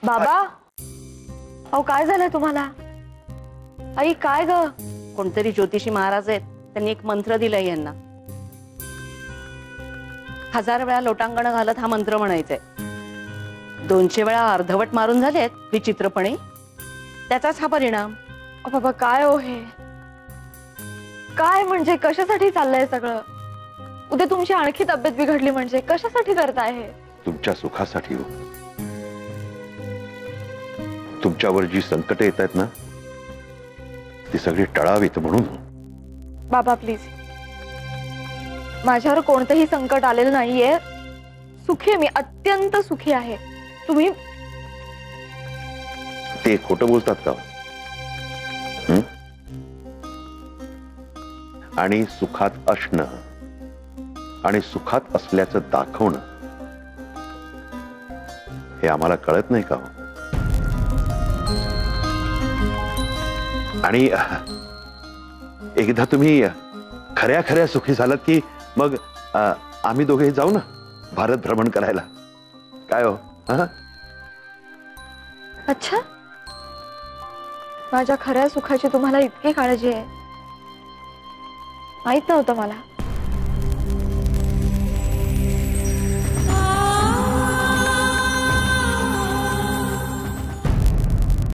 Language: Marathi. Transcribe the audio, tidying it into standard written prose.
बाबा, अहो काय झालंय तुम्हाला? आई काय ग? कोणतरी ज्योतिषी महाराज आहेत, त्यांनी एक मंत्र दिलाय यांना. 1000 वेळा लोटांगण घालत हा मंत्र म्हणायचाय. 200 वेळा अर्धवट मारून झालेत विचित्रपणे, त्याचाच हा परिणाम. बाबा काय हो हे? काय म्हणजे कशासाठी चाललंय सगळं? उद्या तुमची आणखी तब्येत बिघडली म्हणजे कशासाठी करताय हे? तुमच्या सुखासाठी हो. तुमच्यावर जी संकटे येत आहेत ना, ती सगळी टळावीत म्हणून. बाबा प्लीज, माझ्यावर कोणतंही संकट आलेलं नाहीये. सुखी आहे मी, अत्यंत सुखी आहे. तुम्ही ते खोटं बोलतात का? आणि सुखात असणं आणि सुखात असल्याचं दाखवणं हे आम्हाला कळत नाही का? आणि एकदा तुम्ही खऱ्या खऱ्या सुखी झालात की मग आम्ही दोघे जाऊ ना भारत भ्रमण करायला. काय हो? अच्छा, माझ्या खऱ्या सुखाची तुम्हाला इतकी काळजी आहे? माहित नव्हतं मला.